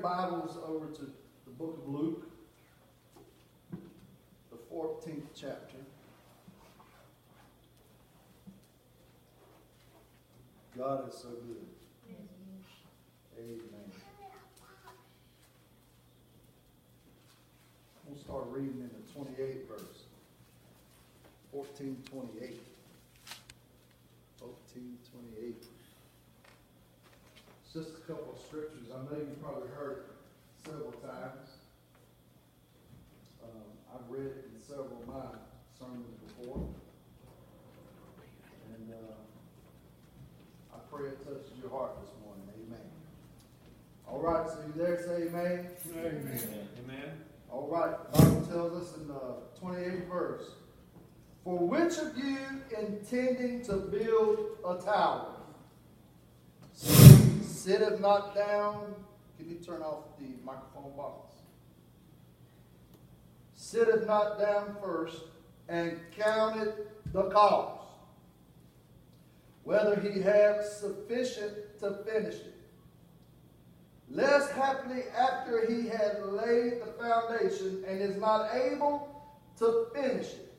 Bibles over to the book of Luke, the 14th chapter. God is so good. Amen. We'll start reading in the 28th verse. 14:28. 14:28. It's just a couple of scriptures. I know you've probably heard it several times. I've read it in several of my sermons before. And I pray it touches your heart this morning. Amen. All right, so you there? Say amen. Amen. Amen. All right, the Bible tells us in the 28th verse, for which of you intending to build a tower sitteth not down? Can you turn off the microphone box? Sitteth not down first and counted the cost, whether he have sufficient to finish it. Lest haply after he had laid the foundation and is not able to finish it,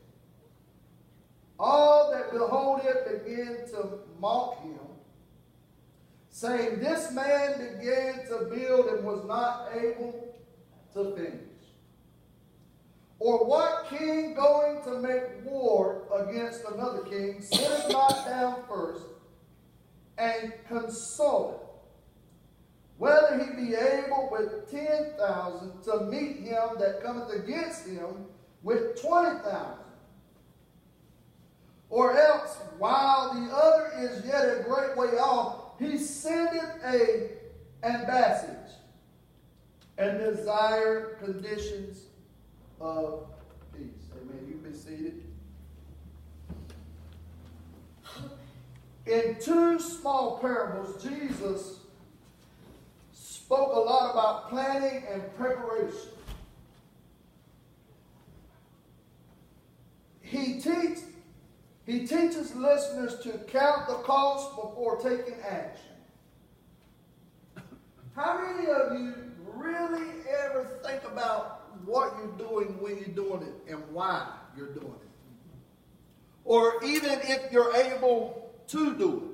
all that behold it begin to mock him, saying, this man began to build and was not able to finish. Or what king going to make war against another king sitteth not down first and consulteth whether he be able with 10,000 to meet him that cometh against him with 20,000? Or else, while the other is yet a great way off, he sendeth an ambassage and desire conditions of peace. Amen. You be seated. In two small parables, Jesus spoke a lot about planning and preparation. He teaches listeners to count the cost before taking action. How many of you really ever think about what you're doing when you're doing it and why you're doing it? Or even if you're able to do it.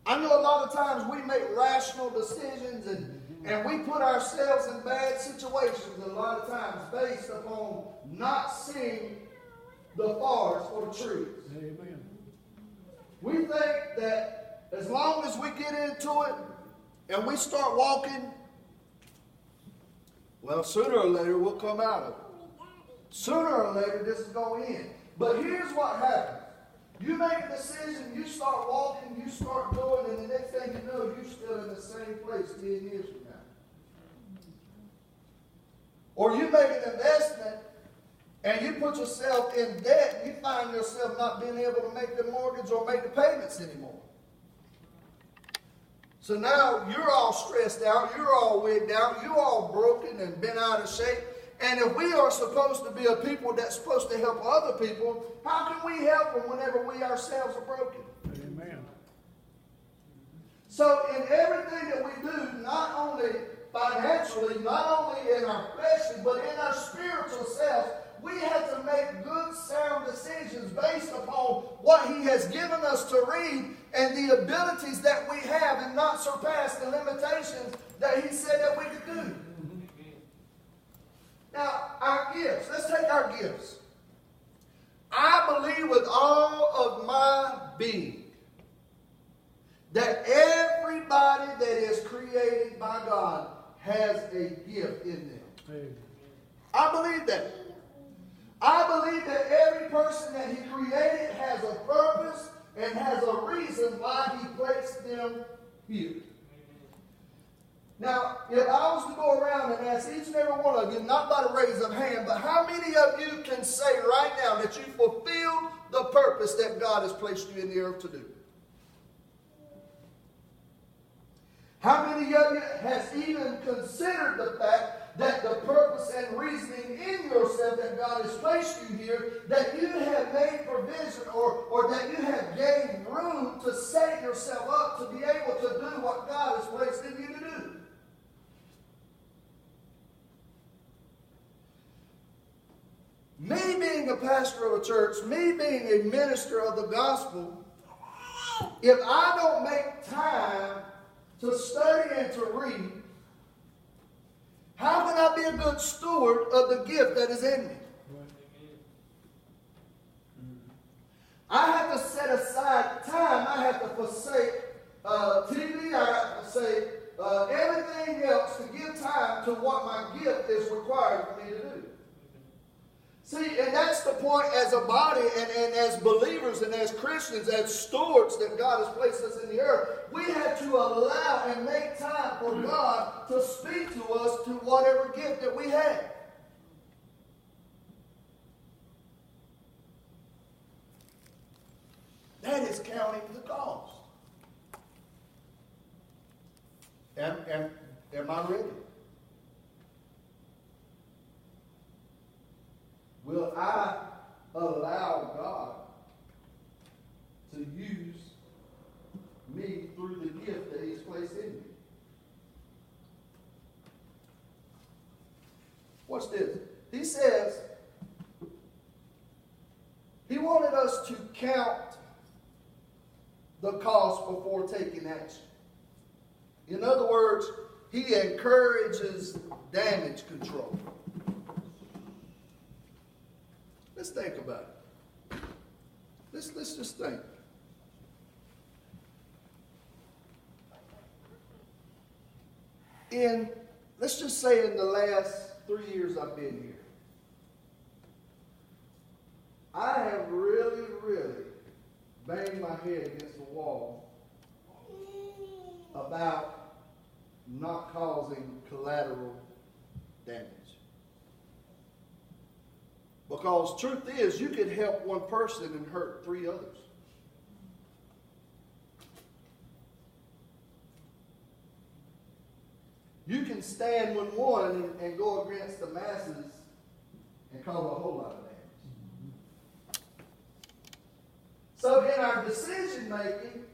I know a lot of times we make rational decisions and we put ourselves in bad situations a lot of times based upon not seeing the forest for the trees. Amen. We think that as long as we get into it and we start walking, well, sooner or later we'll come out of it. Sooner or later this is going to end. But here's what happens. You make a decision, you start walking, you start going, and the next thing you know, you're still in the same place 10 years from now. Or you make an investment and you put yourself in debt, and you find yourself not being able to make the mortgage or make the payments anymore. So now you're all stressed out, you're all wigged out, you're all broken and bent out of shape. And if we are supposed to be a people that's supposed to help other people, how can we help them whenever we ourselves are broken? Amen. So in everything that we do, not only financially, not only in our fleshly, but in our spiritual selves, we have to make good, sound decisions based upon what He has given us to read and the abilities that we have, and not surpass the limitations that He said that we could do. Now, our gifts. Let's take our gifts. I believe with all of my being that everybody that is created by God has a gift in them. Amen. I believe that. I believe that every person that He created has a purpose and has a reason why He placed them here. Now, if I was to go around and ask each and every one of you, not by the raise of hand, but how many of you can say right now that you fulfilled the purpose that God has placed you in the earth to do? How many of you has even considered the fact that the purpose and reasoning in yourself that God has placed you here, that you have made provision or that you have gained room to set yourself up to be able to do what God has placed in you to do? being a pastor of a church, me being a minister of the gospel, if I don't make time to study and to read, how can I be a good steward of the gift that is in me? I have to set aside time. I have to forsake TV. I have to forsake everything else to give time to what my gift is required for me to do. See, and that's the point as a body and as believers and as Christians, as stewards that God has placed us in the earth. We have to allow and make time for God to speak to us to whatever gift that we have. That is counting the cost. Am I ready? Will I allow God to use me through the gift that He's placed in me? Watch this. He says He wanted us to count the cost before taking action. In other words, He encourages damage control. Let's think about it. Let's just think. Let's just say in the last 3 years I've been here, I have really banged my head against the wall about not causing collateral damage. Because truth is, you could help one person and hurt 3 others. You can stand with one and go against the masses and cause a whole lot of damage. So in our decision making,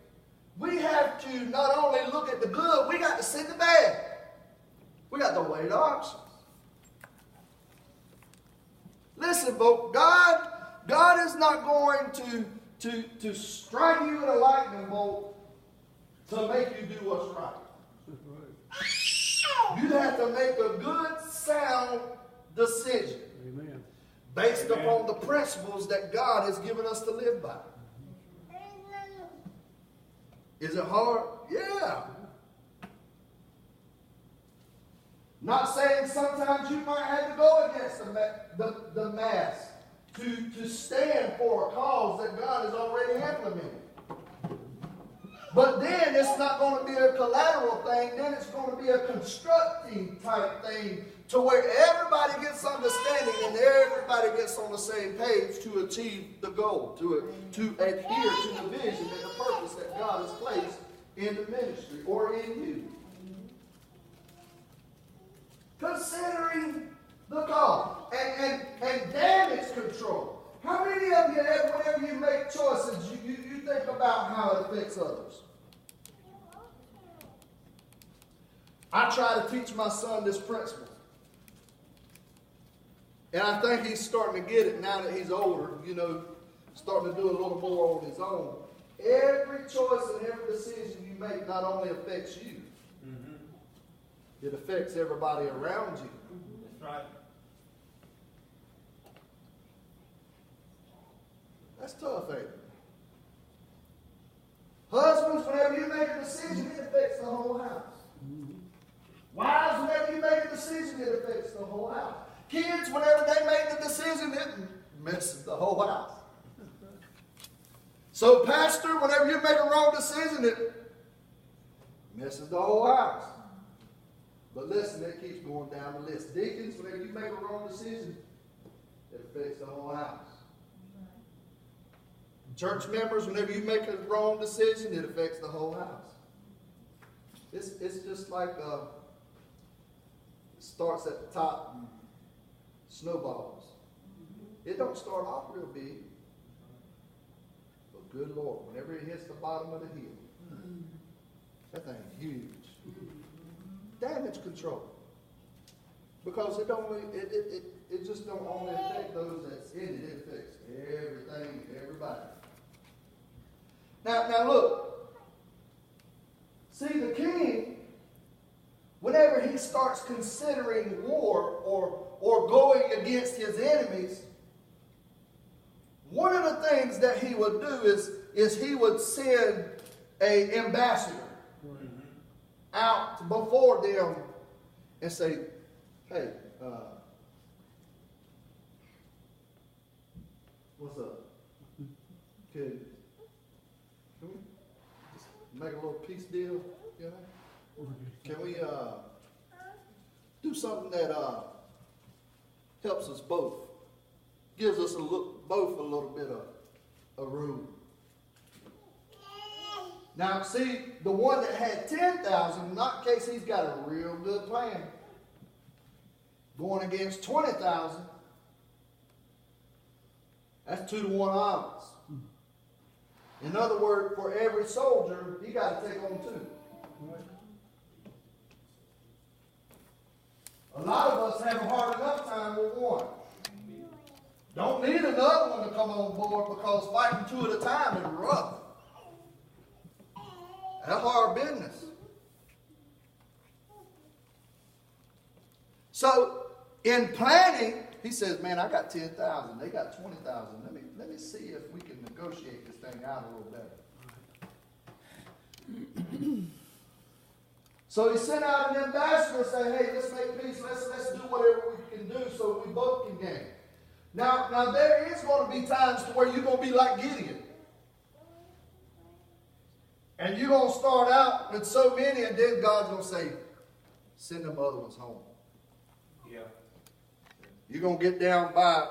we have to not only look at the good, we got to see the bad. We got to weigh the options. Listen, folks, God is not going to strike you with a lightning bolt to make you do what's right. You have to make a good, sound decision. Amen. Based upon the principles that God has given us to live by. Is it hard? Yeah. Not saying sometimes you might have to go against the mass to stand for a cause that God has already implemented. But then it's not going to be a collateral thing. Then it's going to be a constructing type thing to where everybody gets understanding and everybody gets on the same page to achieve the goal, to adhere to the vision and the purpose that God has placed in the ministry or in you. Considering the cost and damage control. How many of you, whenever you make choices, you think about how it affects others? I try to teach my son this principle. And I think he's starting to get it now that he's older, starting to do a little more on his own. Every choice and every decision you make not only affects you, it affects everybody around you. That's right. That's tough, ain't it? Husbands, whenever you make a decision, it affects the whole house. Wives, whenever you make a decision, it affects the whole house. Kids, whenever they make the decision, it messes the whole house. So, pastor, whenever you make a wrong decision, it messes the whole house. But listen, it keeps going down the list. Deacons, whenever you make a wrong decision, it affects the whole house. Church members, whenever you make a wrong decision, it affects the whole house. It's just like it starts at the top and snowballs. It don't start off real big. But good Lord, whenever it hits the bottom of the hill, that thing's huge. Damage control. Because it just don't only affect those that's in it. It affects everything, everybody. Now look. See, the king, whenever he starts considering war or going against his enemies, one of the things that he would do is he would send an ambassador out before them and say, hey, what's up? Can we just make a little peace deal? You know? Can we do something that helps us both? Gives us both a little bit of room. Now, see, the one that had 10,000, not in case he's got a real good plan, going against 20,000, that's 2-to-1 odds. In other words, for every soldier, he got to take on 2. A lot of us have a hard enough time with one. Don't need another one to come on board because fighting 2 at a time is rough. That's hard business. So, in planning, he says, man, I got 10,000. They got 20,000. Let me see if we can negotiate this thing out a little better. So he sent out an ambassador saying, hey, let's make peace. Let's do whatever we can do so we both can gain. Now there is going to be times to where you're going to be like Gideon. And you're going to start out with so many, and then God's going to say, send them other ones home. Yeah. You're going to get down by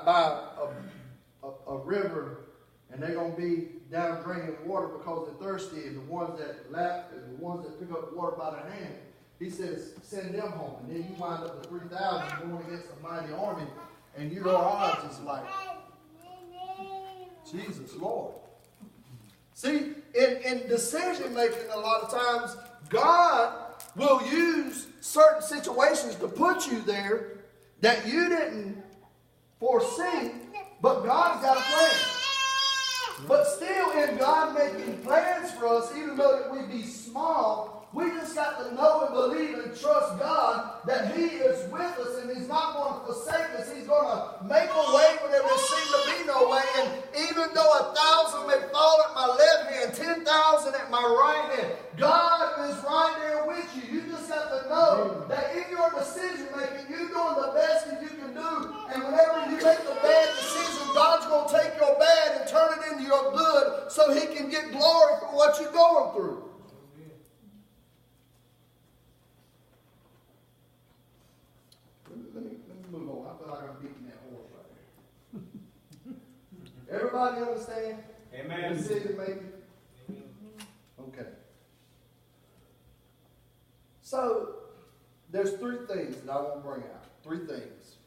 a river, and they're going to be down drinking water because they're thirsty, and the ones that lap and the ones that pick up water by their hand, he says, send them home. And then you wind up with 3,000 going against a mighty army, and your odds is like, Jesus, Lord. See, in decision making, a lot of times, God will use certain situations to put you there that you didn't foresee, but God's got a plan. But still, in God making plans for us, even though that we be small, we just got to know and believe and trust God that He is with us and He's not going to forsake us. He's going to make a way where there seems to be no way. And even though 1,000 may fall at my left hand, 10,000 at my right hand, God is right there with you. You just got to know that in your decision making, you're doing the best that you can do. And whenever you make a bad decision, God's going to take your bad and turn it into your good so He can get glory for what you're going through. Let me move on. I feel like I'm beating that horse right here. Everybody understand? Amen. Decision making? Okay. So, there's 3 things that I want to bring out. 3 things.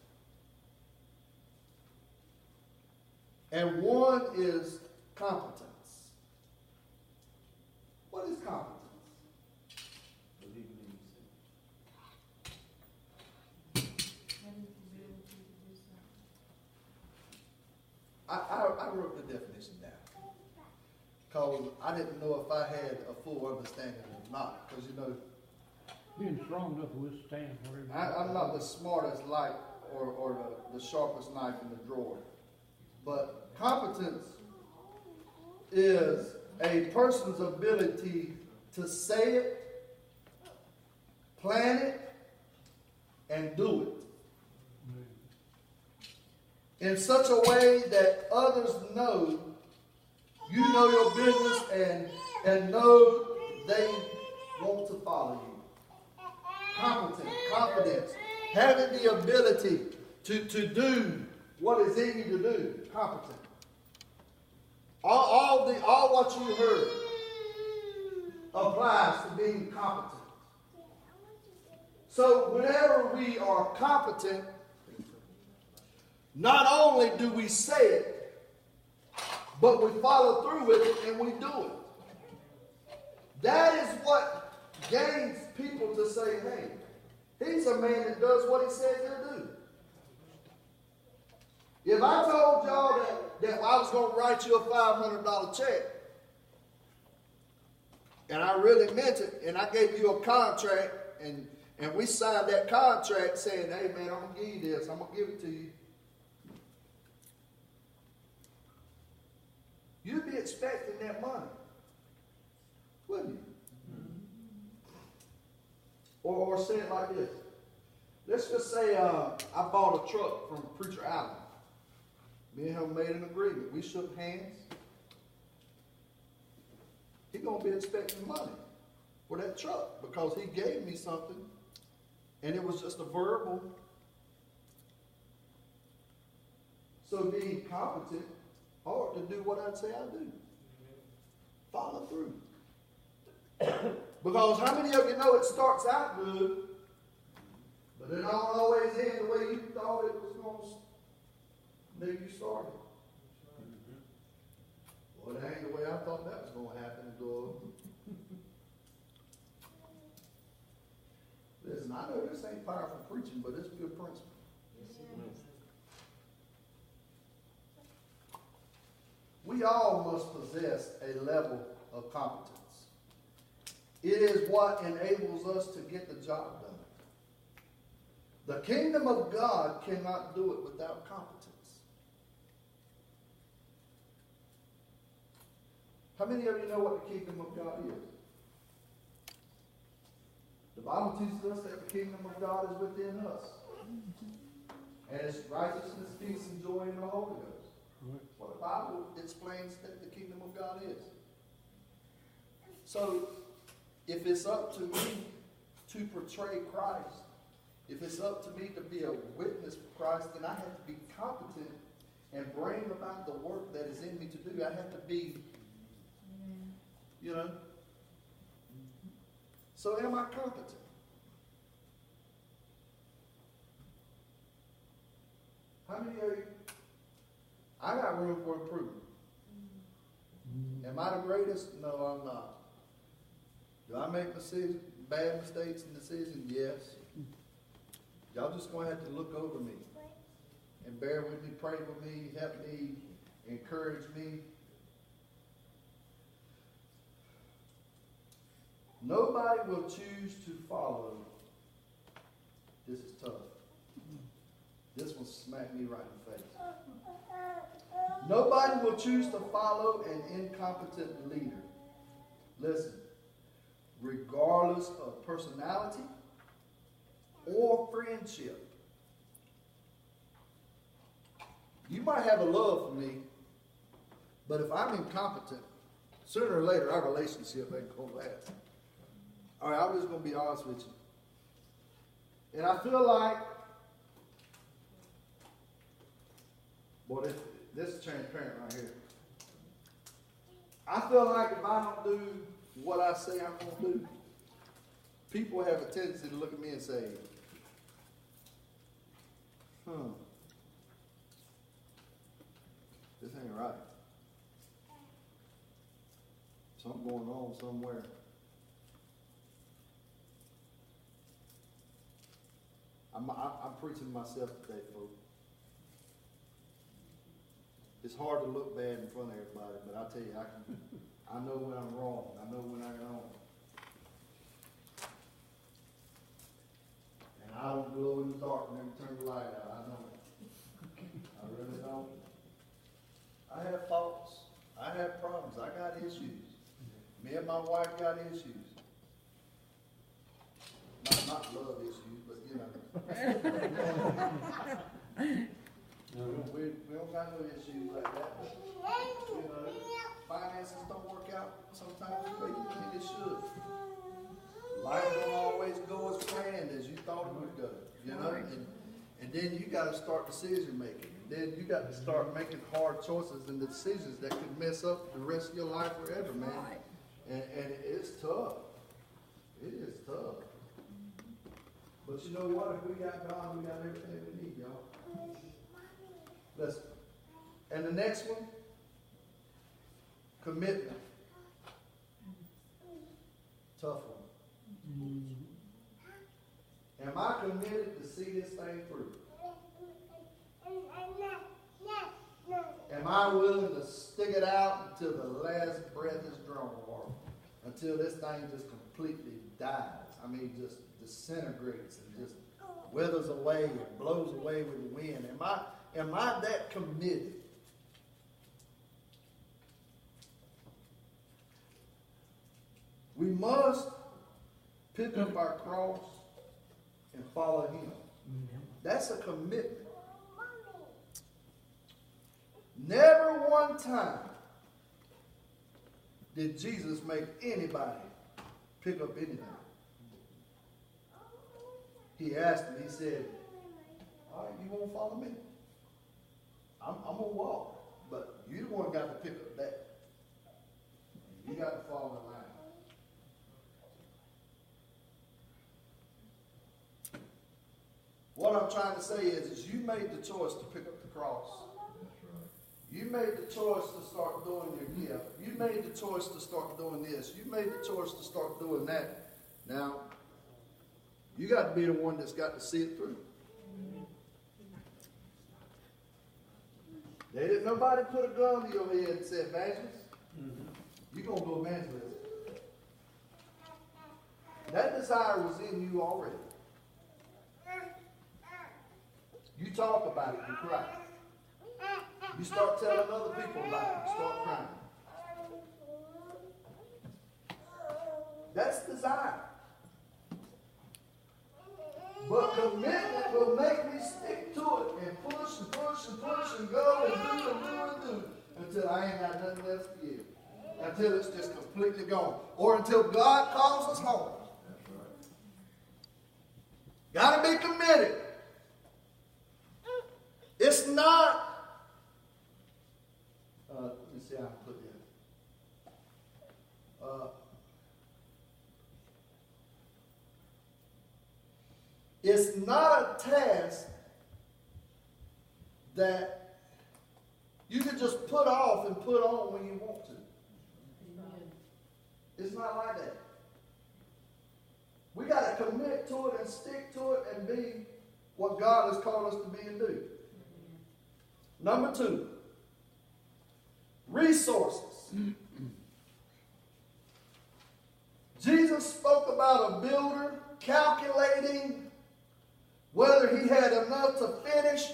And one is competence. What is competence? I wrote the definition down because I didn't know if I had a full understanding or not. Because being strong enough to withstand whatever. I'm not the smartest light or the sharpest knife in the drawer. But competence is a person's ability to say it, plan it, and do it in such a way that others know you know your business and know they want to follow you. Confidence, having the ability to do what is in you to do. Competent. All what you heard applies to being competent. So whenever we are competent, not only do we say it, but we follow through with it and we do it. That is what gains people to say, hey, He's a man that does what he says he'll do. If I told y'all that I was going to write you a $500 check, and I really meant it, and I gave you a contract, and we signed that contract saying, hey man, I'm going to give you this, I'm going to give it to you. You'd be expecting that money, wouldn't you? Or say it like this. Let's just say I bought a truck from Preacher Allen. Me and him made an agreement. We shook hands. He's going to be expecting money for that truck because he gave me something and it was just a verbal. So being competent ought to do what I'd say I do. Follow through. Because how many of you know it starts out good, but it don't always end the way you thought it was going to make you started? Well, that ain't the way I thought that was going to happen, Lord. Listen, I know this ain't powerful preaching, but it's good principle. We all must possess a level of competence. It is what enables us to get the job done. The kingdom of God cannot do it without competence. How many of you know what the kingdom of God is? The Bible teaches us that the kingdom of God is within us. And it's righteousness, peace, and joy in the Holy Ghost. Well, the Bible explains that the kingdom of God is. So, if it's up to me to portray Christ, if it's up to me to be a witness for Christ, then I have to be competent and bring about the work that is in me to do. I have to be, you know. So am I competent? How many of you? I got room for improvement. Am I the greatest? No, I'm not. Do I make bad mistakes in decisions? Yes. Y'all just going to have to look over me and bear with me, pray with me, help me, encourage me. Nobody will choose to follow. This is tough. This one smacked me right in the face. Nobody will choose to follow an incompetent leader. Listen, regardless of personality or friendship. You might have a love for me, but if I'm incompetent, sooner or later our relationship ain't going to last. All right, I'm just going to be honest with you. And I feel like, boy, this is transparent right here. I feel like if I don't do what I say I'm going to do, people have a tendency to look at me and say, this ain't right. Something going on somewhere. I'm preaching to myself today, folks. It's hard to look bad in front of everybody, but I tell you, I know when I'm wrong. I know when I'm wrong. And I don't glow in the dark and never turn the light out. I know it. I really don't. I have faults. I have problems. I got issues. Me and my wife got issues. Not love issues, but you know. We don't got no issues like that. But, you know, finances don't work out sometimes the way you think it should. Life don't always go as planned as you thought it would go. You know, and then you got to start decision making. Then you got to start making hard choices and decisions that could mess up the rest of your life forever, man. And it's tough. It is tough. But you know what? If we got God, we got everything we need, y'all. Listen. And the next one, commitment. Tough one. Am I committed to see this thing through? Am I willing to stick it out until the last breath is drawn, or until this thing just completely dies? I mean, just disintegrates and just withers away and blows away with the wind. Am I that committed? We must pick up our cross and follow him. That's a commitment. Never one time did Jesus make anybody pick up anything. He asked him, he said, all right, you want to follow me? I'm going to walk, but you the one got to pick up that. You got to follow the line. What I'm trying to say is you made the choice to pick up the cross. You made the choice to start doing your gift. You made the choice to start doing this. You made the choice to start doing that. Now, you got to be the one that's got to see it through. They didn't nobody put a gun to your head and said, evangelist, you're going to go evangelist. That desire was in you already. You talk about it, you cry. You start telling other people about it, you start crying. That's desire. But commitment will make me stick to it and push and push and push and go and do and do and do until I ain't got nothing left to give. Until it's just completely gone. Or until God calls us home. Got to be committed. It's not, let me see how I put that. It's not a task that you can just put off and put on when you want to. It's not like that. We got to commit to it and stick to it and be what God has called us to be and do. Number 2, resources. Jesus spoke about a builder calculating whether he had enough to finish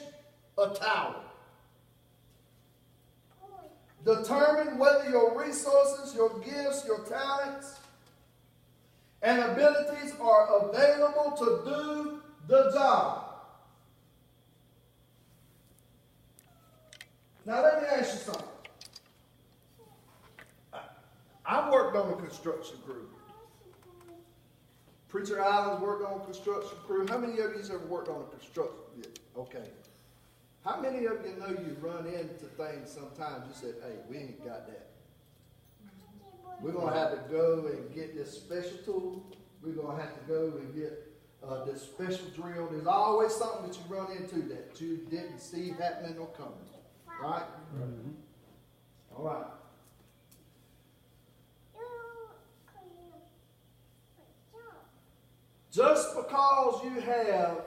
a tower. Determine whether your resources, your gifts, your talents, and abilities are available to do the job. Now let me ask you something. I worked on a construction crew. Preacher Island's worked on a construction crew. How many of you ever worked on a construction? Okay. How many of you know you run into things sometimes you said, hey, we ain't got that. We're going to have to go and get this special tool. We're going to have to go and get this special drill. There's always something that you run into that you didn't see happening or coming. Right? Mm-hmm. All right. Just because you have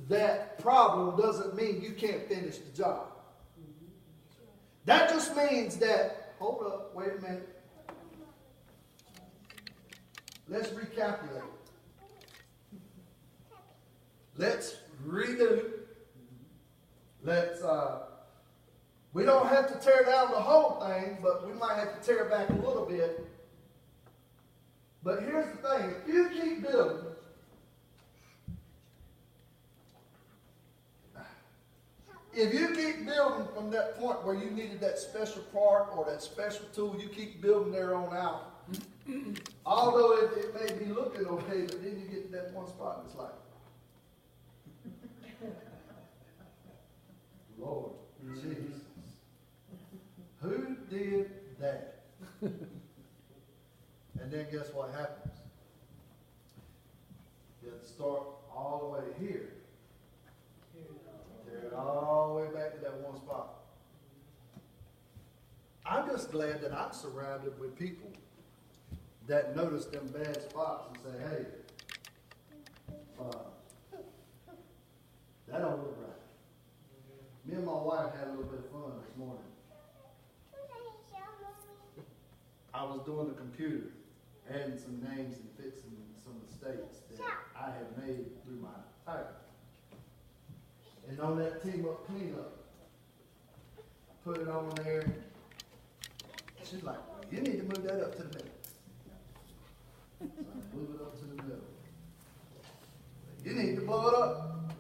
that problem doesn't mean you can't finish the job. That just means that, hold up, wait a minute. Let's recalculate. Let's redo. We don't have to tear down the whole thing, but we might have to tear back a little bit. But here's the thing, if you keep building, from that point where you needed that special part or that special tool, you keep building there on out. Although it may be looking okay, but then you get to that one spot and it's like, Lord Jesus, who did that? And then guess what happens? You have to start all the way here. Tear it all the way back to that one spot. I'm just glad that I'm surrounded with people that notice them bad spots and say, hey, That don't look right. Me and my wife had a little bit of fun this morning. I was doing the computer, adding some names and fixing some mistakes that I had made through my typing. And on that team up cleanup, put it on there. She's like, you need to move that up to the middle. So I move it up to the middle. You need to blow it up.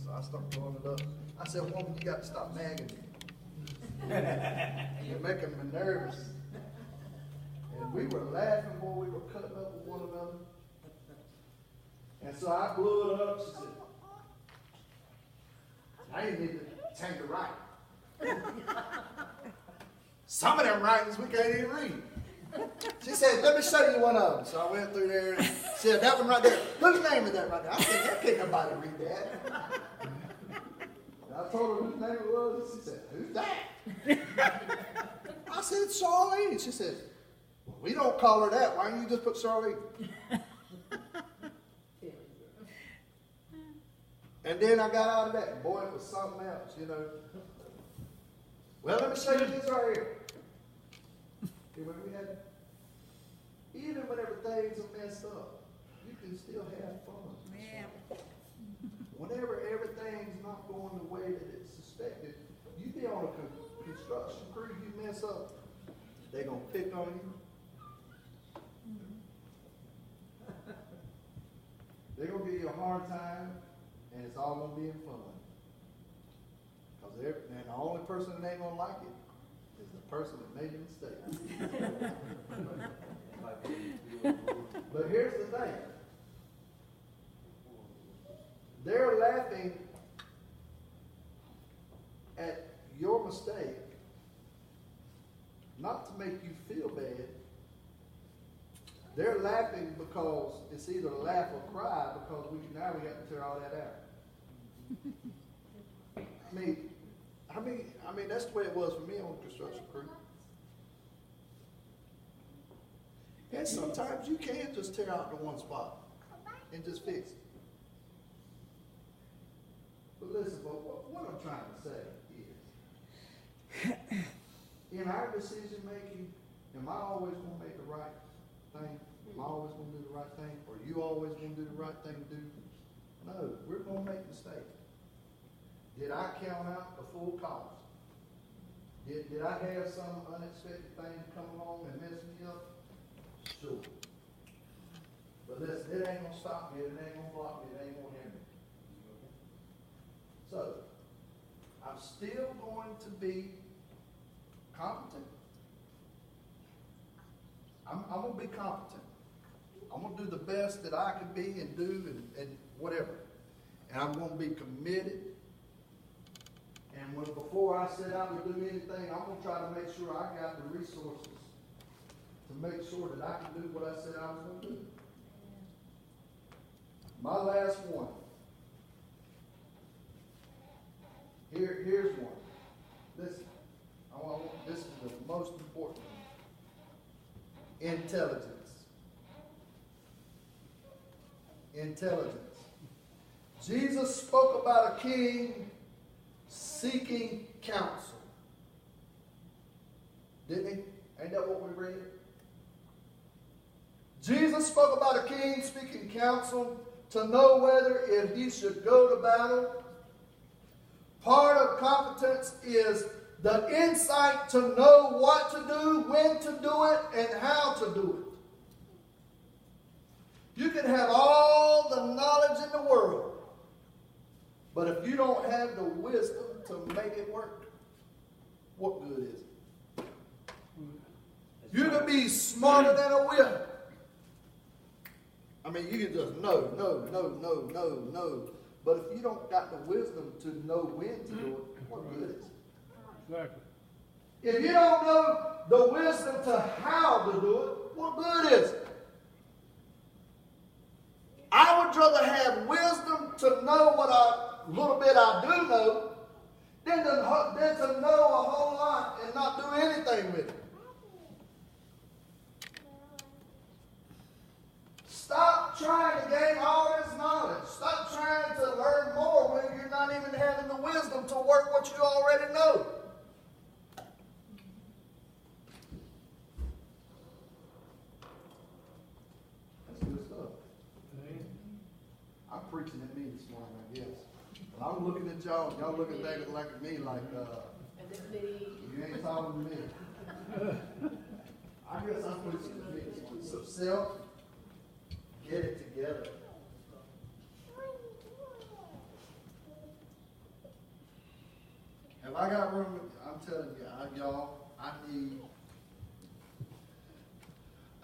So I start blowing it up. I said, woman, you got to stop nagging me. You're making me nervous. And we were laughing while we were cutting up with one another. And so I blew it up. She said, I didn't need to change it right. Some of them writings we can't even read. She said, let me show you one of them. So I went through there and said, that one right there. Whose name is that right there? I said, that can't nobody read that. And I told her whose name it was. She said, who's that? I said, it's Charlene. She said, well, we don't call her that. Why don't you just put Charlene? And then I got out of that. And boy, it was something else, you know. Well, let me show you this right here. See what we had? Even whenever things are messed up, you can still have fun. Yeah. Whenever everything's not going the way that it's suspected, you be on a construction crew, you mess up, they're going to pick on you. They're going to give you a hard time, and it's all going to be in fun. Because the only person that ain't going to like it is the person that made the mistake. But here's the thing. They're laughing at your mistake, not to make you feel bad. They're laughing because it's either laugh or cry, because now we got to tear all that out. I mean that's the way it was for me on the construction crew. And sometimes you can just tear out the one spot and just fix it. But listen, what I'm trying to say is, in our decision making, am I always going to make the right thing? Am I always going to do the right thing? Or you always going to do the right thing to do? No, we're going to make mistakes. Did I count out the full cost? Did I have some unexpected thing come along and mess me up? Sure. But listen, it ain't going to stop me, it ain't going to block me, it ain't going to hinder me. So, I'm still going to be competent. I'm going to be competent. I'm going to do the best that I can be and do and whatever. And I'm going to be committed. And before I set out to do anything, I'm going to try to make sure I got the resources to make sure that I can do what I said I was going to do. My last one. Here's one. Listen, this is the most important one. Intelligence. Intelligence. Jesus spoke about a king seeking counsel. Didn't he? Ain't that what we read? Jesus spoke about a king seeking counsel to know whether if he should go to battle. Part of competence is the insight to know what to do, when to do it, and how to do it. You can have all the knowledge in the world, but if you don't have the wisdom to make it work, what good is it? You can be smarter than a whip. I mean, you can just know. But if you don't got the wisdom to know when to do it, what good is it? Exactly. If you don't know the wisdom to how to do it, what good is it? I would rather have wisdom to know what little bit I do know than to know a whole lot and not do anything with it. Stop trying to gain all this knowledge. Stop trying to learn more when you're not even having the wisdom to work what you already know. That's good stuff. I'm preaching at me this morning, I guess. But I'm looking at y'all. Y'all looking back at me like, you ain't talking to me. I guess I'm preaching at me. So self, get it together. Have I got room? I'm telling you, y'all,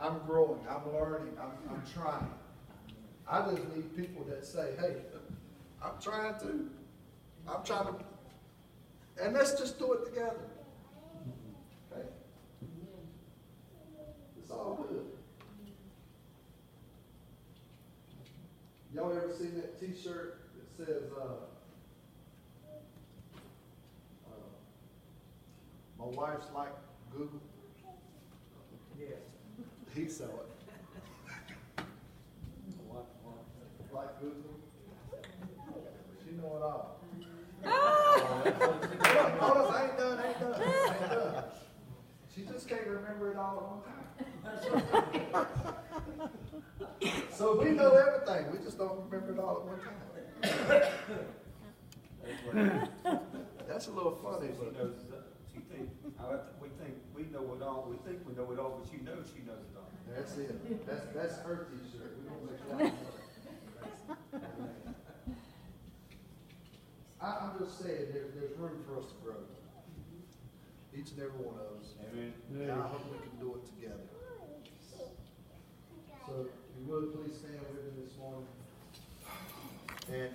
I'm growing, I'm learning, I'm trying. I just need people that say, hey, I'm trying to, and let's just do it together. Okay? It's all good. Y'all ever seen that t-shirt that says, my wife's like Google? Yes. He saw it. Like Google? She know it all. Hold on, I ain't done. She just can't remember it all at one time. So we know everything, we just don't remember it all at one time. That's a little funny, She but knows, we think we know it all, we think we know it all, but she knows it all. that's it. That's her t-shirt. We don't make that. I'm just saying, there's room for us to grow. Each and every one of us. Amen. And I hope we can do it together. So, if you would, please stand with me this morning. And